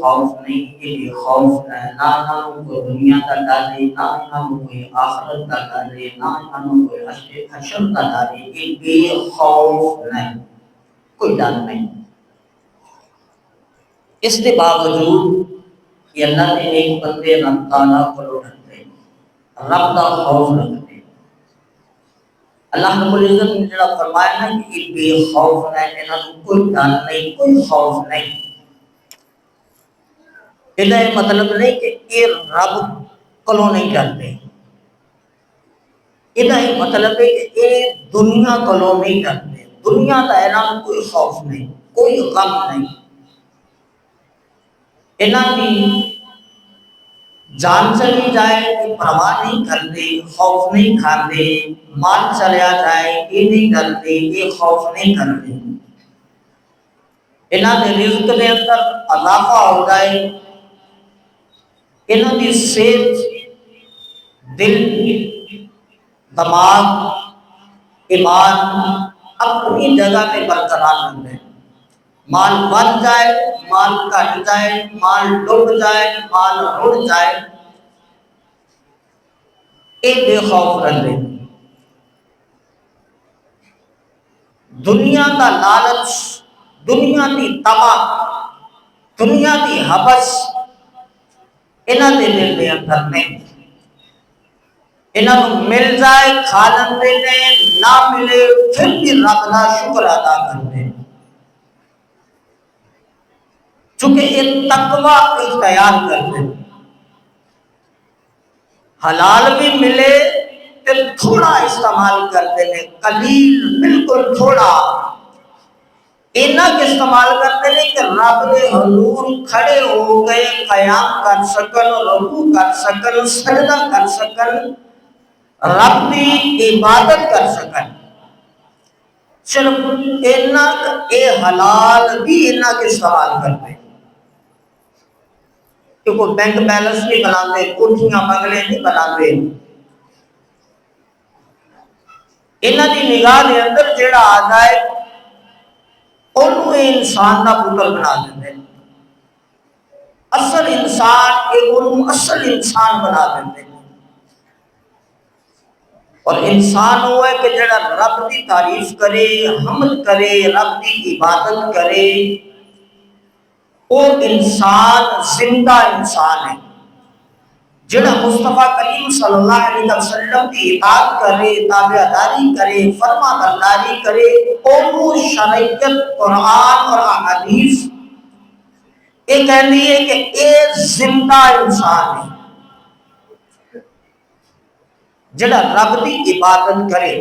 خوف نہیں، یہ بے خوف ہے، نہ کوئی دنیا کا ڈر ہے، نہ کوئی آخرت کا ڈر ہے، نہ کوئی حشر کا ڈر ہے، یہ بے خوف نہیں، کوئی ڈر نہیں۔ اس کے باوجود کہ اللہ نے ایک بندے رب تعالیٰ کو رکھتے، رب کا خوف رکھتے، اللہ رب العزت نے جڑا فرمایا نا کہ یہ بے خوف ہے، انہاں کو کوئی ڈر نہیں، کوئی خوف نہیں۔ یہ مطلب نہیں کہ یہ رب کلوں نہیں ڈرتے، یہ مطلب ہے کہ یہ دنیا کلوں نہیں ڈرتے، دنیا کا انہاں کوئی خوف نہیں، کوئی غم نہیں، انہاں کی جان چلی جائے کہ پرواہ نہیں کرتے، خوف نہیں کھاتے، مال چلیا جائے یہ نہیں ڈرتے، یہ خوف نہیں کرتے، انہاں کے رزق کے اندر اضافہ ہو جائے، انہاں کی صحت، دل، دماغ، ایمان اپنی جگہ پہ برقرار رہتے، مال بڑھ جائے، مال کٹ جائے، مال ڈوب جائے، مال رڑ جائے، اے بے خوف رہتے۔ دنیا کا لالچ، دنیا کی طمع، دنیا کی حبس انہاں دے دل دے اندر نہیں، انہاں کو مل جائے کھا لیندے نے، نہ ملے پھر بھی رب کا شکر ادا کرتے، چونکہ یہ تقوی اختیار کرتے، حلال بھی ملے تو تھوڑا استعمال کرتے ہیں، قلیل، بالکل تھوڑا، اینا کے استعمال کرتے ہیں کہ رب نے حضور کھڑے ہو گئے، قیام کر سکن، رکوع کر سکن، سجدہ کر سکن، رب کی عبادت کر سکن، صرف اینا اے حلال بھی اینا کے استعمال کرتے ہیں، کہ کوئی بینک بیلنس نہیں بناتے، کوٹھیاں بنگلے نہیں بناتے، اینا دی نگاہ دے اندر جیڑا آ جائے انہوں انسان کا پتر بنا دیتے ہیں، اصل انسان انہوں اصل انسان بنا دیتے ہیں، اور انسان وہ ہے کہ جڑا رب کی تعریف کرے، حمد کرے، رب کی عبادت کرے، وہ انسان زندہ انسان ہے، جڑا مصطفیٰ کریم صلی اللہ علیہ وسلم کی اطاعت کرے، تابعداری کرے، فرما برداری کرے، وہ شریعت، قرآن اور احادیث یہ کہتی ہے کہ یہ زندہ انسان ہے، جڑا رب کی عبادت کرے،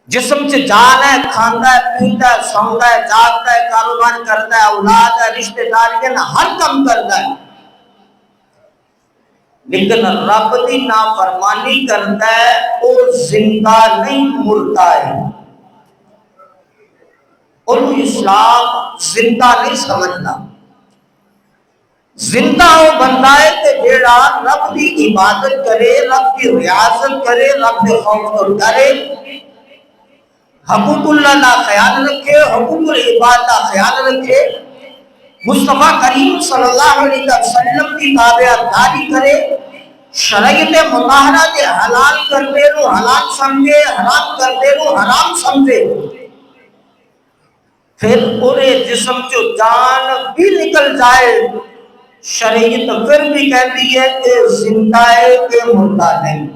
جسم سے جان ہے، کھاندا ہے، پیندا ہے، سوندا ہے، جاگتا ہے، کاروبار کرتا ہے، اولاد ہے، رشتہ داری ہے، ہر کام کرتا ہے، لیکن رب کی نافرمانی کرتا ہے، وہ زندہ نہیں، مردہ ہے، انہوں اسلام زندہ نہیں سمجھنا، زندہ وہ بندہ ہے کہ جیڑا رب کی عبادت کرے، رب کی ریاضت کرے، رب کے خوف کرے، حقوق اللہ کا خیال رکھے، حقوق العباد کا خیال رکھے، مصطفیٰ کریم صلی اللہ علیہ وسلم کی تابعداری کرے، شریعت مطہرہ کے حلال کرتے رو حلال سمجھے، حرام کرتے رو حرام سمجھے، پھر پورے جسم جو جان بھی نکل جائے، شریعت پھر بھی کہتی ہے کہ زندہ ہے کہ مردہ نہیں،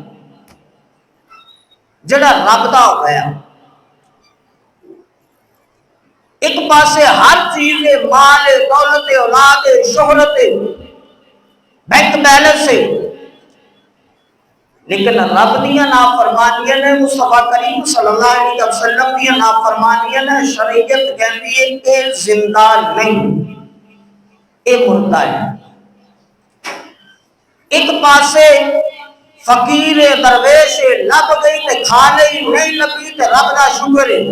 جڑا رب دا ہو گیا، ایک پاسے ہر چیز، مال، دولت، اولاد، شہرت، بینک بیلنس ہے، لیکن رب دیا نافرمانیاں نے، مصطفیٰ کریم صلی اللہ علیہ وسلم دیا نافرمانیاں نے، شریعت کہتی ہے کہ زندہ نہیں، اے مردہ ہے۔ ایک پاسے فقیر درویش لب گئی تے کھا لئی، نہیں لبی تے رب دا شکر ہے،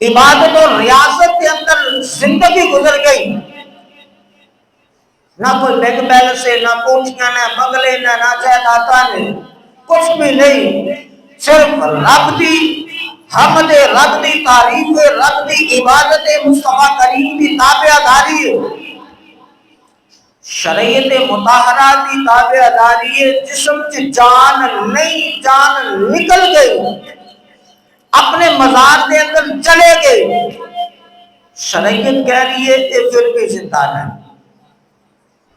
عبادت اور ریاضت کے اندر زندگی گزر گئی، نہ کوئی بینک بیلنس ہے، نہ کوٹھیاں، نہ بنگلے، نہ جائیداداں نے، کچھ بھی نہیں، صرف رب دی حمد رب دی تعریف رب دی عبادت مصطفیٰ کریم دی تابع داری شریعت مطہرہ دی تابع داری جسم چ جان نہیں جان نکل گئی اپنے مزار دے اندر چلے گئے شریعت کہہ رہی ہے اے پھر بھی زندہ نہیں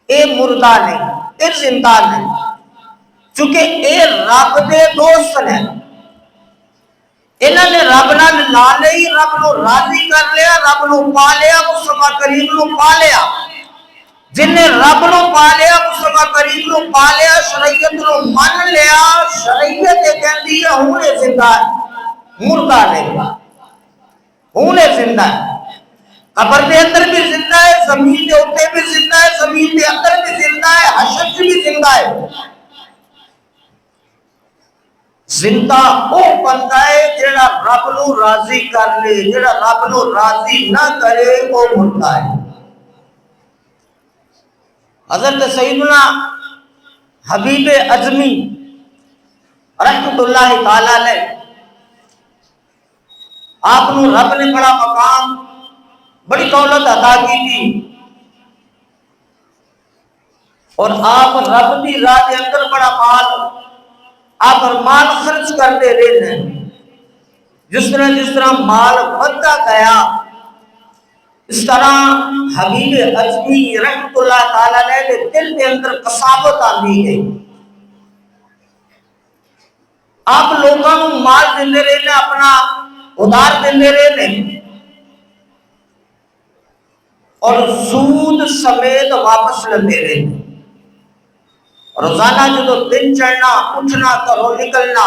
اے مردہ نہیں اے زندہ نہیں چونکہ اے رب دے دوست ہیں انہوں نے رب نال لا لئی رب نو راضی کر لیا رب نو پا لیا مصطفیٰ کریم نو پا لیا جن نے رب نو پا لیا مصطفیٰ کریم نو پا لیا شریعت نو من لیا شریعت کہندی ہے ہونے زندہ ہے مردہ نہیں ہونے زندہ ہے قبر دے اندر بھی زندہ ہے زمین دے اوپر بھی زندہ ہے زمین دے اندر بھی زندہ ہے حشر بھی زندہ ہے زندہ او بندہ ہے جڑا رب نو راضی کر لے جڑا رب نو راضی نہ کرے او مردہ ہے حضرت سیدنا حبیب اعظمی رحمت اللہ تعالی علیہ آپ نو رب نے بڑا مقام بڑی دولت عطا کی تھی اور آپ رب دی راہ دے اندر بڑا مال آپ مال خرچ کرتے رہے ہیں جس طرح مال بڑھتا گیا اس طرح حبیب اعظمی رحمت اللہ تعالی علیہ کے دل کے اندر کساوت آندی گئی آپ لوگوں کو مال دیندے رہے اپنا ادھار دیندے رہے اور سود سمیت واپس لیندے رہے روزانہ جو دن چڑھنا اٹھنا کرو نکلنا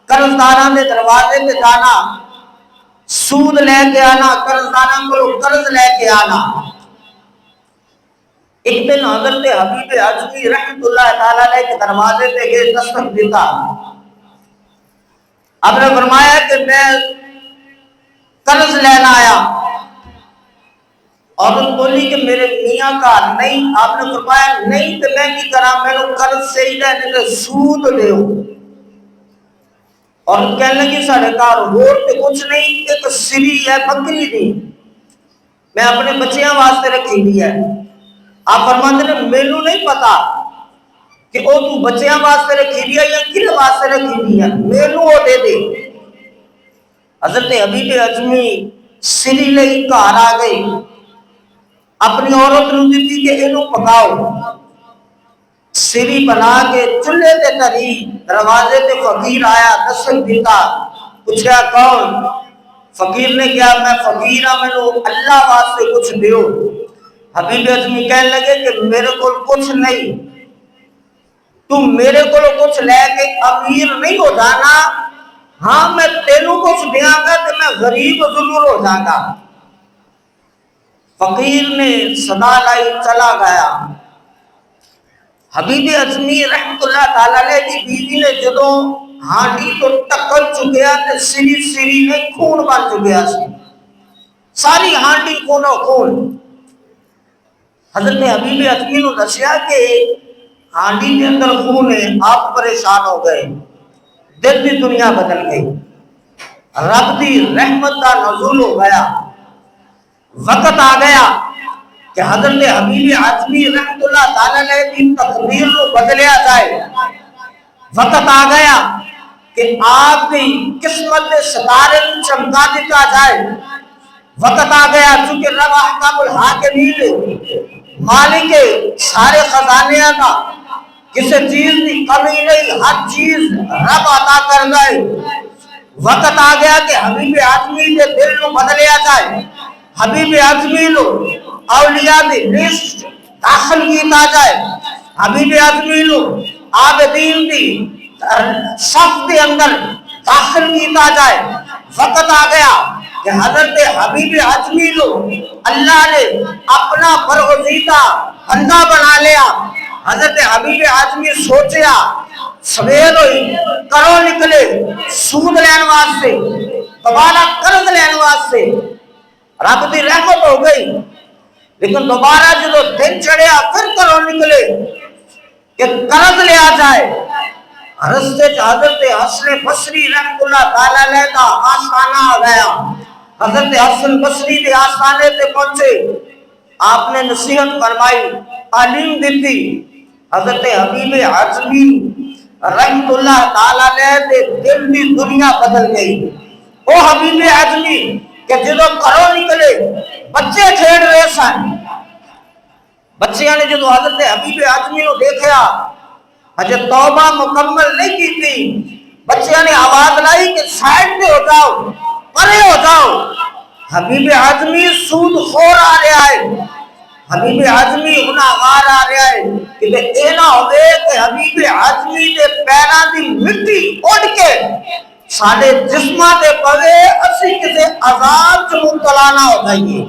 قرضداراں دے دروازے پہ جانا سود لے کے آنا قرضداراں کو قرض لے کے آنا ایک دن حضرت حبیب اعظمی رحمت اللہ تعالی علیہ کے دروازے پہ گئے دستک دیتا آپ نے فرمایا کہ میں قرض لینا آیا عورت بولی کہ میرے میاں کا نہیں آپ نے فرمایا نہیں تو میں کی کرا میں نے قرض سے ہی لینے سود لے عورت کہنے لگی ساڑھے کار ہوٹ پہ کچھ نہیں ایک سری ہے بکری دی میں اپنے بچیاں واسطے رکھی دی ہے آپ فرماتے ہیں مینوں نہیں پتا کہ او تو بچیاں واسطے رکھی دی ہے یا کل واسطے رکھی دی ہے مینوں وہ دے دے حضرت حبیب اعظمی سری لئی گھر آ گئی اپنی عورت نو دیتی کہ اینو پکاؤ سری بنا کے چولہے تے تری دروازے تے فقیر آیا دستک دیتا پوچھا کون فقیر نے کہا میں فقیر ہاں مینوں اللہ واسطے کچھ دیو حبیب اعظمی کہنے لگے کہ میرے کو کچھ نہیں تم میرے کو کچھ لے کے امیر نہیں ہو جانا ہاں میں تینوں کچھ دیاں گا تو میں غریب ضرور ہو جاؤں گا فقیر نے صدا لائی چلا گیا حبیب اعظمی رحمت اللہ تعالی علیہ کی بیوی نے جدوں ہانڈی تو ٹکر چکیا تے سری نے خون بن چکیا ساری ہانڈی خونو خون حضرت حبیب اعظمی نے دسیا کہ ہانڈی کے اندر خون ہے آپ پریشان ہو گئے دل دی دنیا بدل گئی رب دی رحمت کا نزول ہو گیا وقت آ گیا کہ حضرت حبیب اعظمی رحمت اللہ تعالی علیہ کی تقدیر کو بدلیا جائے وقت آ گیا کہ آپ کی قسمت ستارے چمکا دیتا جائے وقت آ گیا چونکہ رب احکام الحاکمین مالک سارے خزانے کا کسی چیز کی کمی نہیں ہر چیز رب عطا کر گئے وقت آ گیا کہ حبیب اعظمی کے دل کو بدلیا جائے حبیب اعظمی لو اولیاء دی لسٹ داخل کیتا جائے حبیب اعظمی لو عابدین دی صف کے اندر داخل کیتا جائے وقت آ گیا کہ حضرت حبیب اعظمی لو اللہ نے اپنا برگزیدہ بندہ بنا لیا حضرت حبیب اعظمی سوچیا سویر ہوئی کرو نکلے سود لین واسطے دوبارہ قرض لین واسطے رب دی رحمت ہو گئی لیکن دوبارہ جب دن چڑھیا پھر کرو نکلے کہ قرض لیا جائے رستے حضرت حسن بصری رحمت اللہ تعالی علیہ کا آستانہ آ گیا. حضرت حسن بصری کے آستانے تے پہنچے, آپ نے نصیحت فرمائی, تعلیم دیتی. حضرت حبیب اعظمی رحمت اللہ تعالی علیہ دے دل دی دنیا بدل گئی. وہ حبیب اعظمی کہ جدو گھروں نکلے بچے کھیل رہے سن, بچیاں نے جدو حضرت حبیب اعظمی کو دیکھا, اجے توبہ مکمل نہیں کی تھی, بچیاں نے آواز لائی کہ سائڈ پہ ہو جاؤ, پرے ہو جاؤ. حبیب اعظمی سود خور آ رہا ہے, حبیب اعظمی گناہگار آ رہا ہے. کہ اے نہ ہوئے کہ حبیب اعظمی دے پیراں دی مٹی اڑ کے ساڈے جسماں تے پوے, اسی کسے عذاب چ مبتلا نہ ہو جائیے.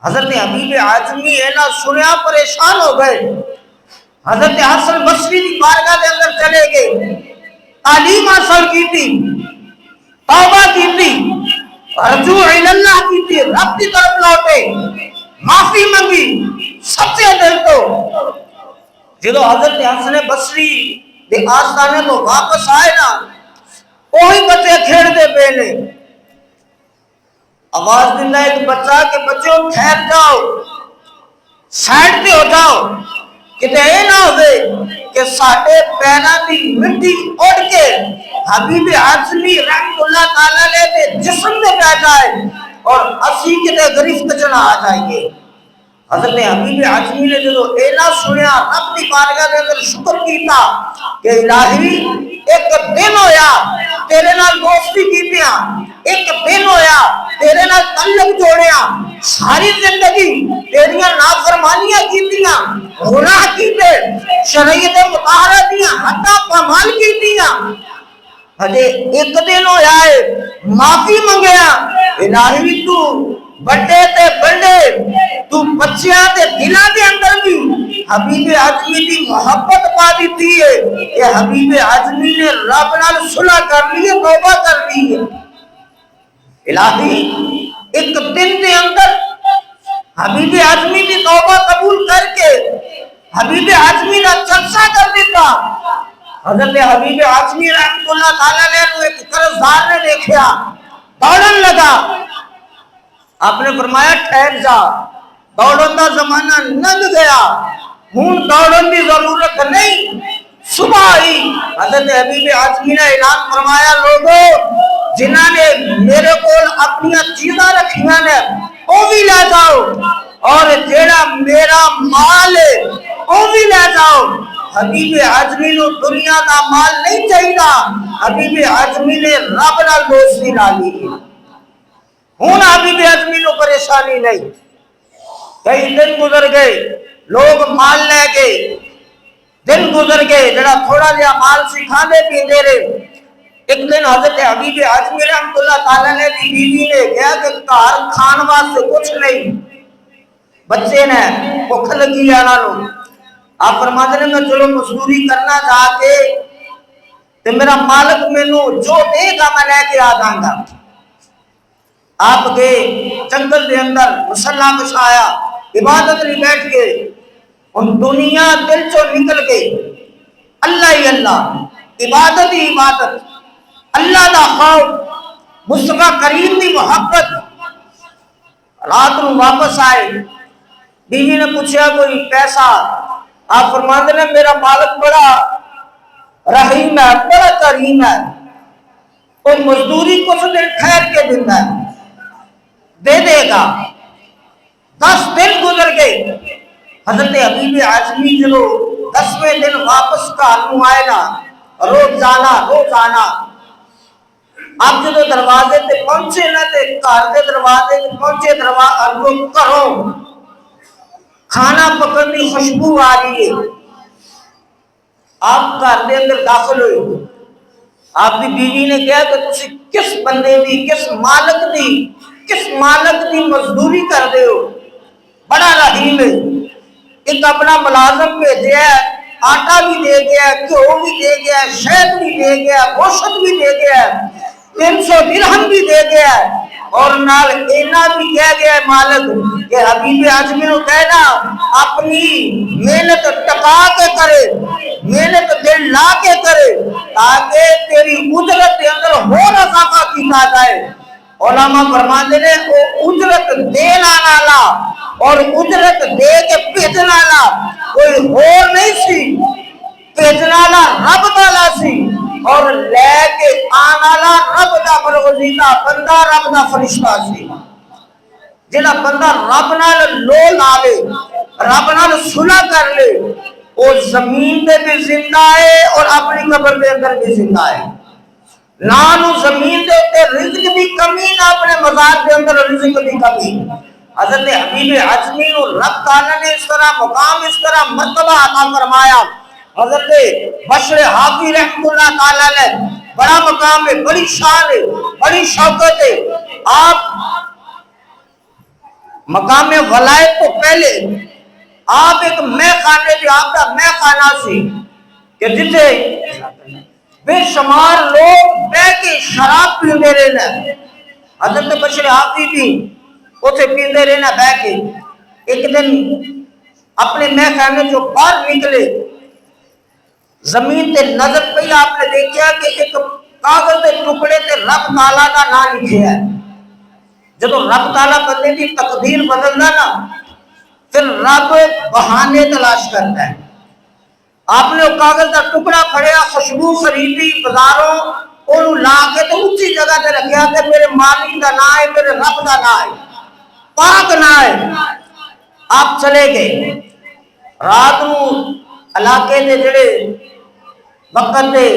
حضرت حبیب اعظمی اے نہ سنیا پریشان ہو گئے. حضرت حسن بصری کی بارگاہ کے اندر چلے گئے, تعلیم حاصل کی تھی, توبہ کی تھی, رجوع اللہ کی تھی, رب کی طرف لوٹے, معافی منگی سچے دل تو. جدو حضرت حسن بصری دے آستانے تو واپس آئے نا, وہی بچے کھیل دے پے نے. آواز دینا ایک بچہ کہ بچوں ٹھہر جاؤ, سائڈ پہ ہو جاؤ, کتے اے نہ ہوئے کہ ساڑھے پیرا دی مٹی اڑ کے حبیب اعظمی رحمت اللہ تعالیٰ لے دے جسم میں پہ جائے اور اسی کتے گرفت چنا آ جائیے. حضرت حبیب اعظمی نے جو اعلان سنیا, رب دی بارگاہ دے اندر شکر کیتا کہ الہی ایک دن ہویا تیرے نال دوستی کیتیاں, ایک دن ہویا تیرے نال تعلق جوڑیاں, ساری زندگی تیریاں نافرمانیاں کیتیاں, گناہ کیتے, شریعت مطہرہ دیاں حتی پامال کیتیاں, ہجے ایک دن ہویا ہے معافی منگیا. الہی تو بڑے تے بڑے, تو بچیاں تے دلاں دے اندر بھی حبیب اعظمی دی محبت پا دیتی ہے. کہ حبیب اعظمی نے رب نال صلح کر لی ہے, توبہ کر لی ہے. الہی ایک دن دے اندر حبیب اعظمی دی توبہ قبول کر کے حبیب اعظمی نے چرچا کر دیتا. حضرت حبیب اعظمی رحمت اللہ تعالیٰ نے ایک قرضدار نے دیکھا, دوڑن لگا. آپ نے فرمایا ٹھہر جا, دوڑن دا زمانہ لنگ گیا, ہوں دوڑن دی ضرورت نہیں. صبح آئی, حضرت حبیب اعظمی نے اعلان فرمایا, لوگوں جنہاں نے میرے کول اپنی چیزاں رکھیاں نے وہ بھی لے جاؤ, اور جیڑا میرا مال ہے وہ بھی لے جاؤ. حبیب اعظمی نو دنیا دا مال نہیں چاہیدا, حبیب اعظمی نے رب نال دوستی لا لی. ہوں حبیب اعظمی نو پریشانی نہیں. کئی دن گزر گئے, لوگ مال لے گئے, دن گزر گئے, جڑا تھوڑا جہا مال سی کھاندے پیندے رہے. ایک دن حضرت حبیب اعظمی رحمت اللہ تعالیٰ نے دی بیوی نے کہا کہ گھر کھان واسطے کچھ نہیں, بچے نے بھوک لگی ہے انہوں. آپ فرماتے ہیں میں چلو مزدوری کرنا جا کے تے میرا مالک مینوں جو دے گا میں لے کے آ جاؤں گا. آپ گئے جنگل دے اندر, مصلا بچھایا, عبادت نہیں بیٹھ کے, ان دنیا دل چو نکل گئی. اللہ ہی اللہ, عبادت ہی عبادت, اللہ دا خوف, مصطفیٰ کریم دی محبت. رات کو واپس آئے, بیوی نے پوچھا کوئی پیسہ, آپ فرماتے ہیں میرا مالک بڑا رحیم ہے, بڑا کریم ہے, کوئی مزدوری کچھ دن ٹھہر کے دینا ہے, دے دے گا. 10 دن گزر گئے. حضرت حبیب اعظمی جو 10ویں دن واپس گھر آئے نا, روزانہ آپ جدو دروازے تے پہنچے نا تے گھر دے دروازے تے پہنچے, گھروں کھانا پکن دی خوشبو آ رہی ہے. آپ گھر دے اندر داخل ہوئے. آپ کی بیوی نے کہا کہ تسی کس بندے دی, کس مالک دی مزدوری کر دے ہو, بڑا رحیم ہے. ایک اپنا ملازم بھیجا ہے, آٹا بھی دے گیا, گھیو بھی دے گیا, شہد بھی دے گیا, گوشت بھی دے گیا, 300 درہم بھی دے گیا. اور نال اینا بھی کہہ گیا ہے مالک کہ حبیب اعظمی نو کہنا اپنی محنت ٹکا کے کرے، محنت دل لا کے کرے تاکہ تیری اجرت کے اندر اور اضافہ کیتا جائے۔ علماء فرماتے ہیں وہ اجرت دینا نالا اور اجرت دے کے بھیجنا لا کوئی اور نہیں سی، بھیجنا لا رب تعالیٰ سی اور لے کے آنا لا رب دا برگزیدہ بندہ رب دا فرشتہ سی۔ جنہ بندہ رب نال لو لاوے، رب نال صلح کر لے، وہ زمین پہ بھی زندہ ہے اور اپنی قبر کے اندر بھی زندہ ہے۔ نہ نو زمین دے تے رزق دی کمی نہ اپنے مزار کے اندر رزق دی کمی۔ حضرت حبیب اعظمی نو رب تعالیٰ نے اس طرح مقام، اس طرح مرتبہ عطا فرمایا۔ حضرت بشر حافی رحمۃ اللہ تعالیٰ نے بڑا مقام ہے، بڑی شان ہے، بڑی شوکت ہے۔ آپ مقام ولایت تو پہلے آپ ایک میں خانے تھے، آپ کا میں خانہ سی کہ جسے بے شمار لوگ بے کے شراب پیندے رہنا۔ حضرت بشر حافی بھی اسے پیندے رہنا بے کے۔ ایک دن اپنے میں خانے جو باہر نکلے، زمین تے نظر پہ آپ نے دیکھا کہ ایک کاغذ کے ٹکڑے تے رب تعالیٰ کا نام لکھا ہے۔ جب رب تعالیٰ بندے کی تقدیر بدلنا نا پھر رب بہانے تلاش کرتا ہے۔ آپ نے وہ کاغذ کا ٹکڑا پھڑیا، خوشبو خریدی بازاروں، انہوں لا کے تو اسی جگہ تے رکھیا کہ میرے مالک کا نام ہے، میرے رب کا نام ہے، پاک نام ہے۔ آپ چلے گئے، رات نو علاقے دے جڑے وقت دے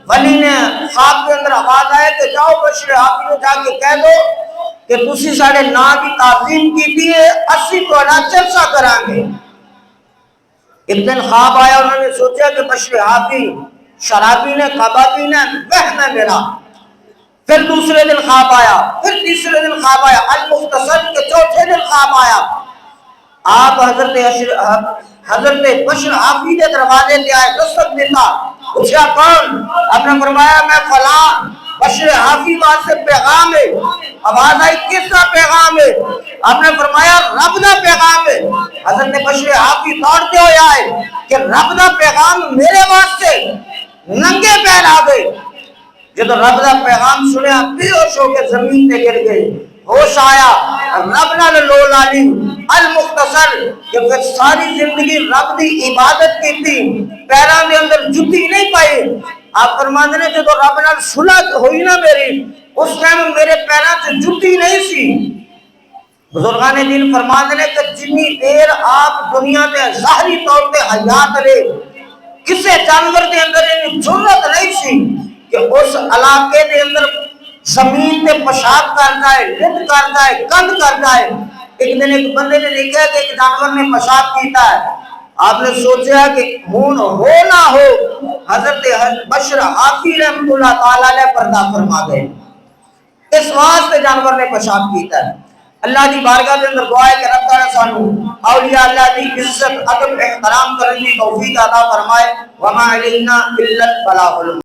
ولی نے خواب کے اندر آواز آئے کہ جاؤ بشر حافی کو جا کے کہہ دو کہ تسی ساڑھے نام کی تعظیم کی تھی ہے، اسی کو انا چرسا کرانگے۔ ایک دن خواب آیا، انہوں نے سوچا کہ بشر حافی شرابی نے کبابی نے وہم ہے میرا۔ پھر دوسرے دن خواب آیا، پھر تیسرے دن خواب آیا، المختصر کے چوتھے دن خواب آیا۔ آپ حضرت بشر حافی کے دروازے پہ آئے، دستک دیتا، پوچھا کون؟ آپ نے فرمایا میں فلاں بشر حافی واسطے پیغام ہے۔ آواز آئی کس کا پیغام ہے؟ آپ نے فرمایا رب دا پیغام ہے۔ حضرت بشر حافی دوڑتے ہوئے آئے کہ رب دا پیغام میرے واسطے، ننگے پیر آ گئے۔ جب رب دا پیغام سنیا بے ہوش ہو کے زمین پہ گر گئے۔ ہوش آیا، رب نال لو لالی، المختصر کہ پھر ساری زندگی رب دی عبادت کی تھی، پیران دے اندر جتی نہیں پائی۔ آپ فرماتے ہیں جب رب نال صلح ہوئی نا میری، اس ٹائم میرے پیران سے جتی نہیں سی۔ بزرگان دین فرماتے ہیں کہ جنی دیر آپ دنیا دے ظاہری طور پہ حیات رہے، کسے جانور دے اندر انہیں جرت نہیں سی کہ اس علاقے دے اندر زمین تے پیشاب کر جائے، لٹ کر جائے، گند کر جائے۔ ایک دن ایک بندے نے دیکھا کہ ایک جانور نے پیشاب کیتا ہے۔ آپ نے سوچا کہ خون ہو نہ ہو، حضرت بشر حافی رحمۃ اللہ تعالیٰ نے پردہ فرما گئے، اس واسطے جانور نے پیشاب کیتا ہے۔ اللہ دی بارگاہ کے اندر دعا ہے کہ رب تعالیٰ سانو اولیاء اللہ دی عزت ادب احترام کرنے کی توفیق عطا فرمائے۔ وما علینا الا البلاغ